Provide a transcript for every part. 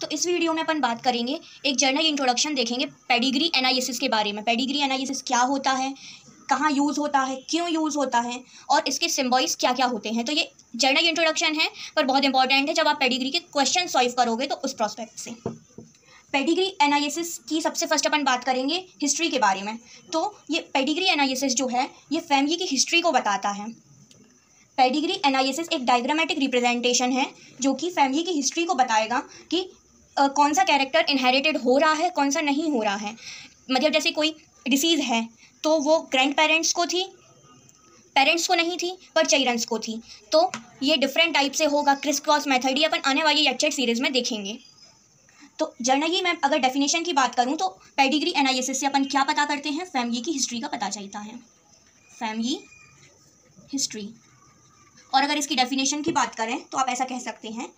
तो इस वीडियो में अपन बात करेंगे, एक जर्नल इंट्रोडक्शन देखेंगे पेडिग्री एनालिसिस के बारे में। पेडिग्री एनालिसिस क्या होता है, कहाँ यूज़ होता है, क्यों यूज़ होता है और इसके सिम्बॉल्स क्या क्या होते हैं। तो ये जर्नल इंट्रोडक्शन है पर बहुत इंपॉर्टेंट है जब आप पेडिग्री के क्वेश्चन सॉल्व करोगे तो उस प्रोस्पेक्ट से। पेडिग्री एनालिसिस की सबसे फर्स्ट अपन बात करेंगे हिस्ट्री के बारे में। तो ये पेडिग्री एनालिसिस जो है ये फैमिली की हिस्ट्री को बताता है। पेडिग्री एनालिसिस एक डायग्रामेटिक रिप्रेजेंटेशन है जो कि फैमिली की हिस्ट्री को बताएगा कि कौन सा कैरेक्टर इनहेरिटेड हो रहा है, कौन सा नहीं हो रहा है। मतलब जैसे कोई डिसीज़ है तो वो ग्रैंड पेरेंट्स को थी, पेरेंट्स को नहीं थी पर चिल्ड्रंस को थी। तो ये डिफरेंट टाइप से होगा। क्रिस क्रॉस मेथड ये अपन आने वाली लेक्चर सीरीज़ में देखेंगे। तो जर्नली मैं अगर डेफिनेशन की बात करूँ तो पेडिग्री एनालिसिस से अपन क्या पता करते हैं, फैमिली की हिस्ट्री का पता चलता है, फैमिली हिस्ट्री। और अगर इसकी डेफिनेशन की बात करें तो आप ऐसा कह सकते हैं,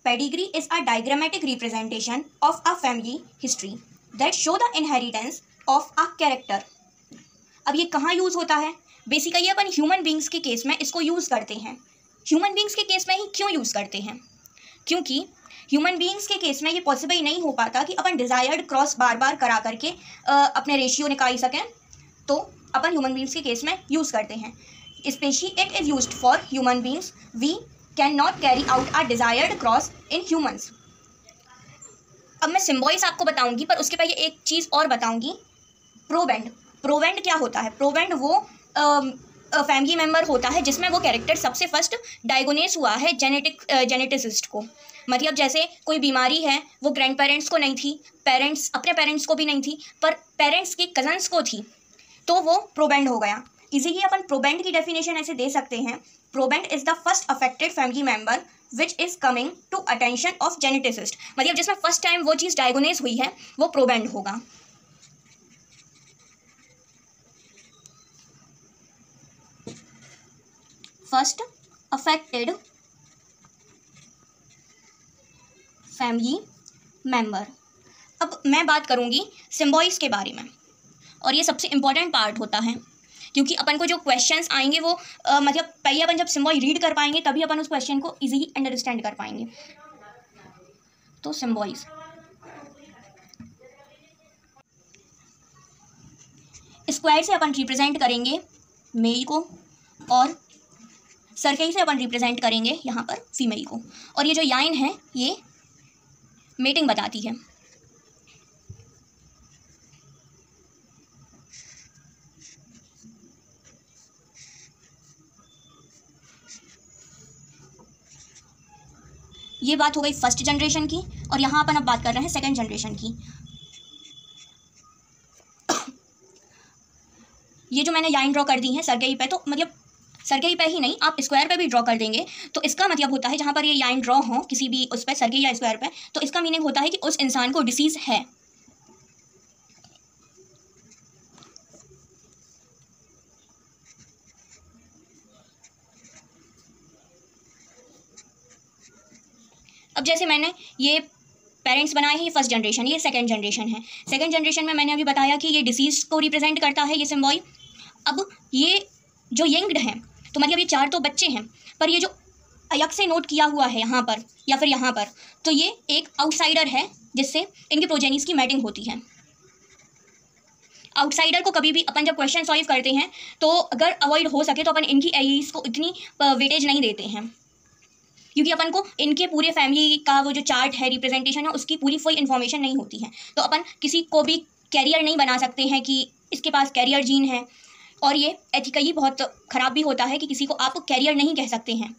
pedigree is a diagrammatic representation of a family history that show the inheritance of a character. अब ये कहाँ यूज़ होता है? बेसिकली अपन ह्यूमन बींग्स के केस में इसको यूज़ करते हैं। ह्यूमन बींग्स के केस में ही क्यों यूज़ करते हैं? क्योंकि ह्यूमन बींग्स के केस में ये पॉसिबल नहीं हो पाता कि अपन डिज़ायर्ड क्रॉस बार बार करा करके अपने रेशियो निकाल सकें। तो अपन ह्यूमन बींग्स के केस में यूज़ करते हैं। Specially it is used for human beings, we can not carry out a desired cross in humans. अब मैं सिम्बॉल्स आपको बताऊंगी पर उसके पहले एक चीज़ और बताऊंगी, प्रोबेंड। प्रोबेंड क्या होता है? प्रोबेंड वो फैमिली मेम्बर होता है जिसमें वो कैरेक्टर सबसे फर्स्ट डायग्नोस हुआ है जेनेटिसिस्ट को। मतलब जैसे कोई बीमारी है वो ग्रैंड पेरेंट्स को नहीं थी, पेरेंट्स अपने पेरेंट्स को भी नहीं थी पर पेरेंट्स के कजन्स को थी, तो वो प्रोबेंड हो गया। इसीलिए अपन प्रोबेंड की डेफिनेशन ऐसे दे सकते हैं, proband is the first affected family member which is coming to attention of geneticist. मतलब जिसमें फर्स्ट टाइम वो चीज़ डायग्नोस हुई है वो प्रोबेंड होगा। First affected family member. अब मैं बात करूंगी सिम्बॉल्स के बारे में और ये सबसे इम्पॉर्टेंट पार्ट होता है क्योंकि अपन को जो क्वेश्चंस आएंगे वो मतलब पहले अपन जब सिम्बॉल रीड कर पाएंगे तभी अपन उस क्वेश्चन को इजीली अंडरस्टैंड कर पाएंगे। तो सिम्बॉल्स, स्क्वायर से अपन रिप्रेजेंट करेंगे मेल को और सर्कल से अपन रिप्रेजेंट करेंगे यहाँ पर फीमेल को। और ये जो लाइन है ये मेटिंग बताती है। ये बात हो गई फर्स्ट जनरेशन की और यहाँ अपन अब बात कर रहे हैं सेकंड जनरेशन की। ये जो मैंने लाइन ड्रॉ कर दी है सर्कल पे, तो मतलब सर्कल पे ही नहीं आप स्क्वायर पे भी ड्रॉ कर देंगे तो इसका मतलब होता है जहाँ पर ये लाइन ड्रॉ हो किसी भी उस पर सर्कल या स्क्वायर पे, तो इसका मीनिंग होता है कि उस इंसान को डिसीज़ है। अब जैसे मैंने ये पेरेंट्स बनाए हैं, ये फर्स्ट जनरेशन, ये सेकंड जनरेशन है। सेकंड जनरेशन में मैंने अभी बताया कि ये डिसीज़ को रिप्रेजेंट करता है ये सिम्बॉल। अब ये जो यंग्ड हैं तो मतलब ये चार तो बच्चे हैं पर ये जो अलग से नोट किया हुआ है यहाँ पर या फिर यहाँ पर, तो ये एक आउटसाइडर है जिससे इनकी प्रोजेनिस की मैटिंग होती है। आउटसाइडर को कभी भी अपन जब क्वेश्चन सॉल्व करते हैं तो अगर अवॉइड हो सके तो अपन इनकी एज को इतनी वेटेज नहीं देते हैं क्योंकि अपन को इनके पूरे फैमिली का वो जो चार्ट है रिप्रेजेंटेशन है उसकी पूरी फुल इन्फॉर्मेशन नहीं होती है। तो अपन किसी को भी कैरियर नहीं बना सकते हैं कि इसके पास कैरियर जीन है, और ये एथिकली बहुत ख़राब भी होता है कि किसी को आप कैरियर नहीं कह सकते हैं।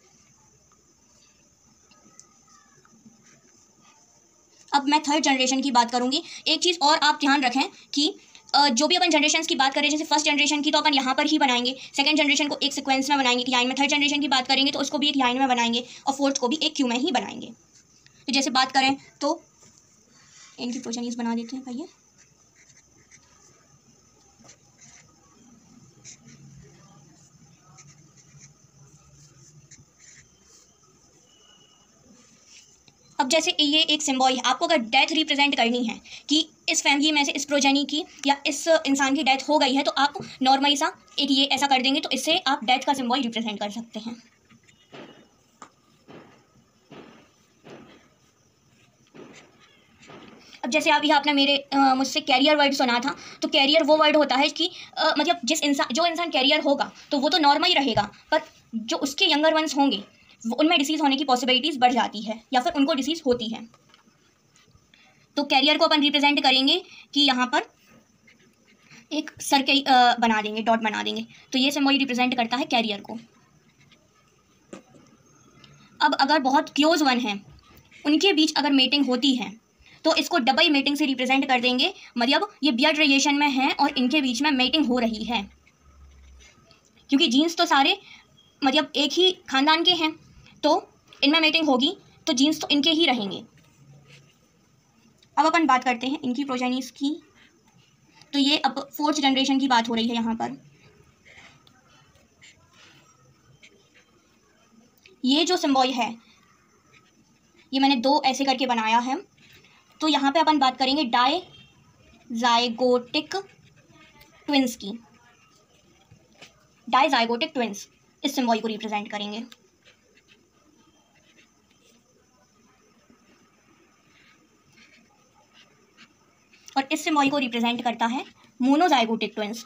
अब मैं थर्ड जनरेशन की बात करूँगी। एक चीज़ और आप ध्यान रखें कि जो भी अपन जनरेशन की बात करें, जैसे फर्स्ट जनरेशन की तो अपन यहाँ पर ही बनाएंगे, सेकंड जनरेशन को एक सीक्वेंस में बनाएंगे लाइन में, थर्ड जनरेशन की बात करेंगे तो उसको भी एक लाइन में बनाएंगे और फोर्थ को भी एक क्यू में ही बनाएंगे। तो जैसे बात करें तो इनकी प्रोजेनिस बना देते हैं भैया। अब जैसे ये एक सिंबल है, आपको अगर डेथ रिप्रेजेंट करनी है कि इस फैमिली में से इस प्रोजेनी की या इस इंसान की डेथ हो गई है, तो आप नॉर्मली सा एक ये ऐसा कर देंगे तो इससे आप डेथ का सिंबल रिप्रेजेंट कर सकते हैं। अब जैसे अभी आपने मेरे मुझसे कैरियर वर्ड सुना था, तो कैरियर वो वर्ड होता है कि मतलब जो इंसान कैरियर होगा तो वो तो नॉर्मल ही रहेगा, पर जो उसके यंगर वंस होंगे उनमें डिसीज़ होने की पॉसिबिलिटीज़ बढ़ जाती है या फिर उनको डिसीज़ होती है। तो कैरियर को अपन रिप्रेजेंट करेंगे कि यहाँ पर एक सर्कल बना देंगे, डॉट बना देंगे, तो ये सिंबल रिप्रेजेंट करता है कैरियर को। अब अगर बहुत क्लोज वन है, उनके बीच अगर मेटिंग होती है तो इसको डबल मेटिंग से रिप्रेजेंट कर देंगे, मतलब ये ब्लड रिलेशन में है और इनके बीच में मेटिंग हो रही है, क्योंकि जीन्स तो सारे मतलब एक ही खानदान के हैं, तो इनमें मेटिंग होगी तो जीन्स तो इनके ही रहेंगे। अब अपन बात करते हैं इनकी प्रोजेनीज की, तो ये अब 4th जनरेशन की बात हो रही है यहाँ पर। ये जो सिंबल है ये मैंने 2 ऐसे करके बनाया है, तो यहाँ पे अपन बात करेंगे डायजाइगोटिक ट्विंस की। डायजाइगोटिक ट्विंस इस सिंबल को रिप्रेजेंट करेंगे। और इस सिंबल को रिप्रेजेंट करता है मोनोजाइगोटिक ट्विंस।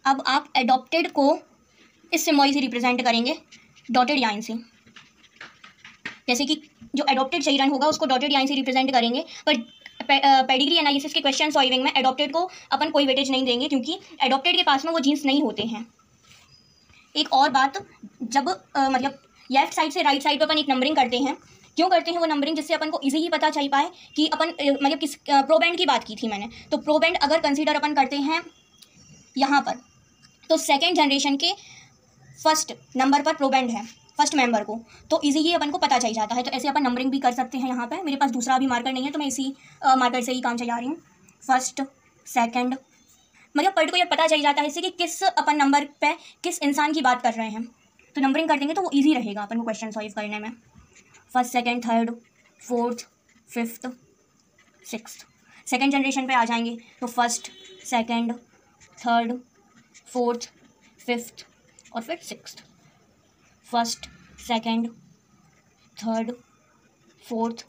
अब आप एडॉप्टेड को इस सिंबल से रिप्रेजेंट करेंगे डॉटेड लाइन से, जैसे कि जो एडॉप्टेड चिल्ड्रन होगा उसको डॉटेड लाइन से रिप्रेजेंट करेंगे, पर पेडिग्री एनालिसिस के क्वेश्चन सॉल्विंग में एडॉप्टेड को अपन कोई वेटेज नहीं देंगे, क्योंकि एडॉप्टेड के पास में वो जीन्स नहीं होते हैं। एक और बात, जब मतलब लेफ्ट साइड से राइट साइड पर अपन एक नंबरिंग करते हैं, क्यों करते हैं वो नंबरिंग, जिससे अपन को इजीली पता चल पाए कि अपन मतलब किस प्रोबैंड की बात की थी मैंने, तो प्रोबैंड अगर कंसीडर अपन करते हैं यहाँ पर, तो 2nd जनरेशन के फर्स्ट नंबर पर प्रोबैंड है, फर्स्ट मेंबर को, तो इजीली अपन को पता चल जाता है। तो ऐसे अपन नंबरिंग भी कर सकते हैं। यहाँ पे मेरे पास दूसरा भी मार्कर नहीं है, तो मैं इसी मार्कर से ही काम चला रही हूँ। 1st 2nd मतलब पर्टिकुलर पता चल जाता है इससे कि किस अपन नंबर पे किस इंसान की बात कर रहे हैं, तो नंबरिंग कर देंगे तो वो ईजी रहेगा अपन को क्वेश्चन सॉल्व करने में। 1st 2nd 3rd 4th 5th 6th 2nd generation पे आ जाएंगे, तो 1st 2nd 3rd 4th 5th और फिर 6th। 1st 2nd 3rd 4th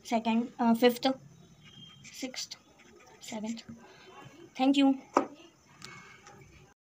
2nd 5th 6th 7th। Thank you.